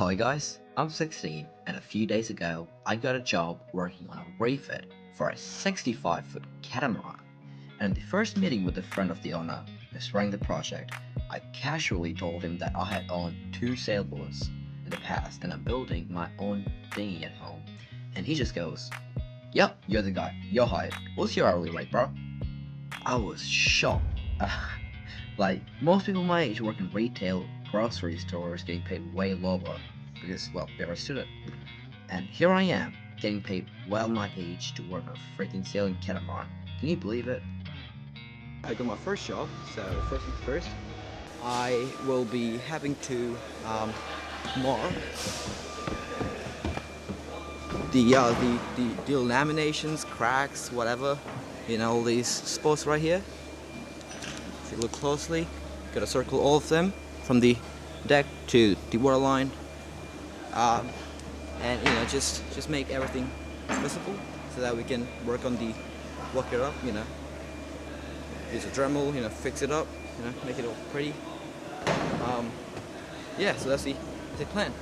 Ahoy guys, I'm 16 and a few days ago I got a job working on a refit for a 65-foot catamaran, and in the first meeting with the friend of the owner who's running the project, I casually told him that I had owned 2 sailboats in the past and I'm building my own dinghy at home, and he just goes, "Yep, you're the guy, you're hired, what's your hourly rate, bro?" I was shocked. Like, most people my age work in retail, grocery stores, getting paid way lower because, well, they're a student. And here I am, getting paid well my age to work on a freaking sailing catamaran. Can you believe it? I got my first job, so first things first, I will be having to mark the laminations, cracks, whatever, all these spots right here. If you look closely, gotta circle all of them from the deck to the waterline, and just make everything visible so that we can work on the work it up. Use a Dremel, fix it up, make it all pretty. Yeah, so that's the plan.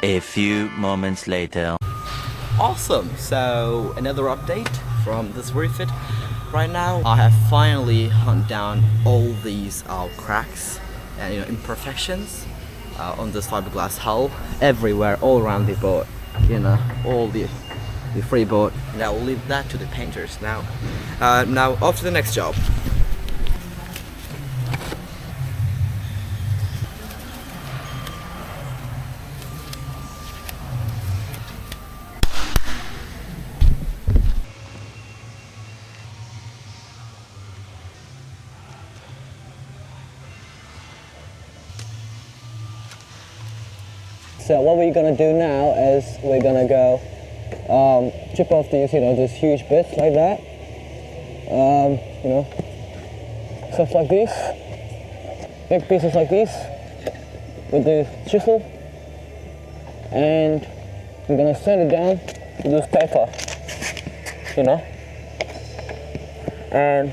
A few moments later. Awesome! So another update from this refit. Right now I have finally hunted down all these cracks and imperfections on this fiberglass hull everywhere, all around the boat. All the freeboard. Now we'll leave that to the painters. Now off to the next job. So what we're gonna do now is we're gonna go chip off these, these huge bits like that. Stuff like these, big pieces like these, with the chisel, and we're gonna sand it down with this paper, and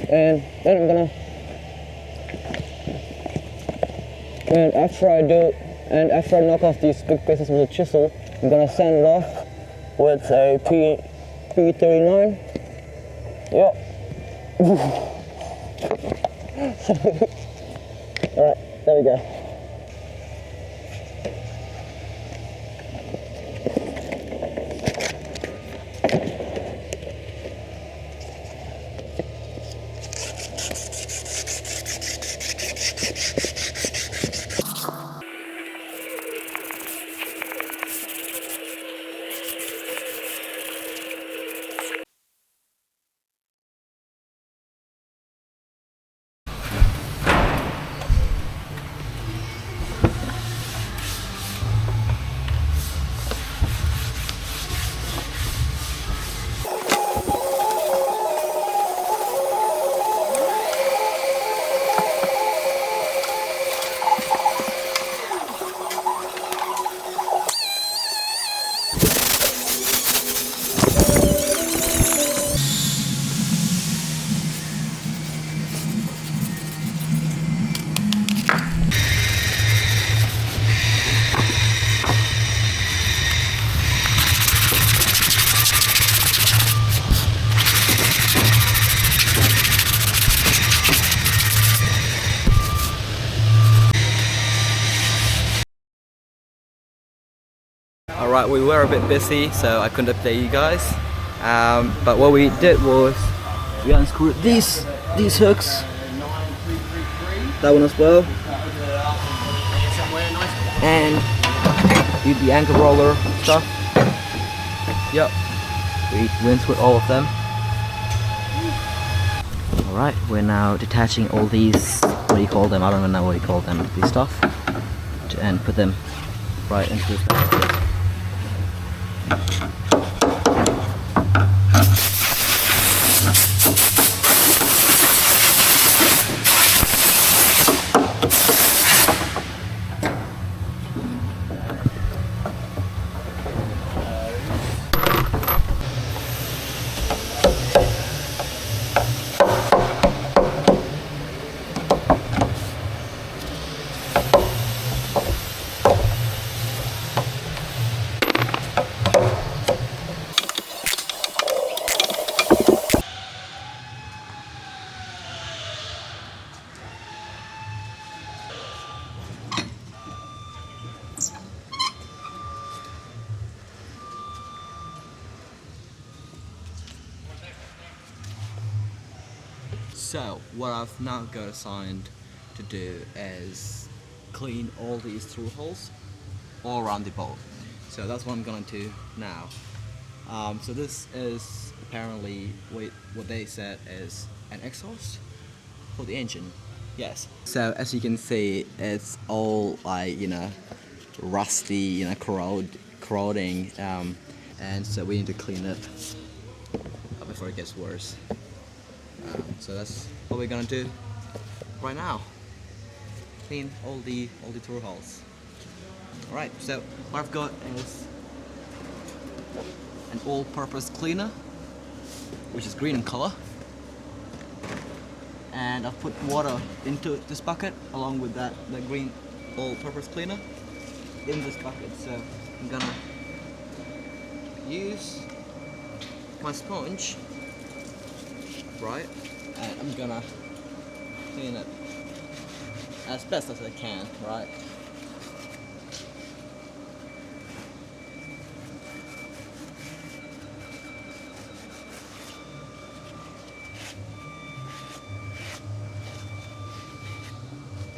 then I'm gonna. And after I knock off these big pieces with a chisel, I'm gonna sand it off with a P39. Yep. Alright, there we go. Alright, we were a bit busy, so I couldn't update you guys. But what we did was we unscrewed these hooks, that one as well, and did the anchor roller stuff. Yep. We went through all of them. Alright, we're now detaching all these, what do you call them? I don't even know what you call them, these stuff. And put them right into this basket. So, what I've now got assigned to do is clean all these through holes all around the boat. So that's what I'm gonna do now. So this is apparently what they said is an exhaust for the engine. Yes. So as you can see, it's all like, you know, rusty, you know, corroding, and so we need to clean it before it gets worse. So that's what we're gonna do right now. Clean all the through holes. All right. So what I've got is an all-purpose cleaner, which is green in color, and I've put water into this bucket along with the green all-purpose cleaner in this bucket. So I'm gonna use my sponge, right, and I'm gonna clean it as best as I can, right.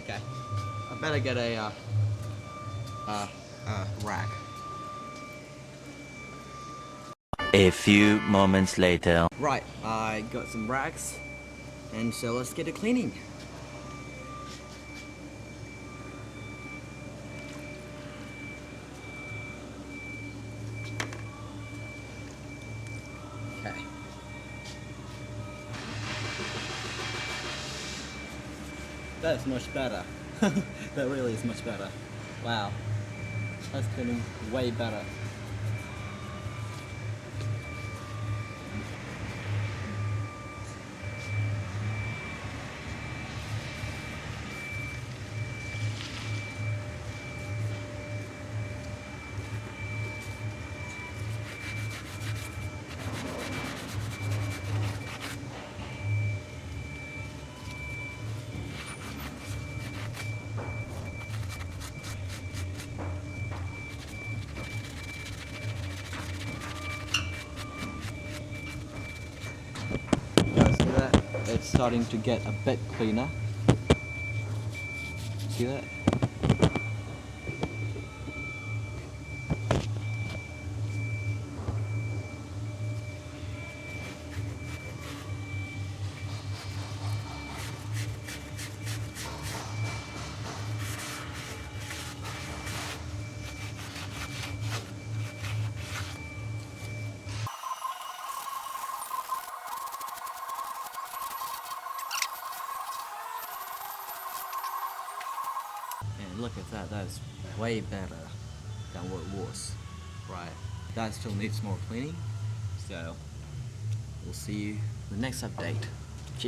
Okay, I better get a rag. A few moments later. Right, I got some rags, and so let's get it cleaning. Okay. That's much better. That really is much better. Wow. That's cleaning way better. It's starting to get a bit cleaner. See that? And look at that, that's way better than what it was. Right, that still needs more cleaning, so we'll see you in the next update.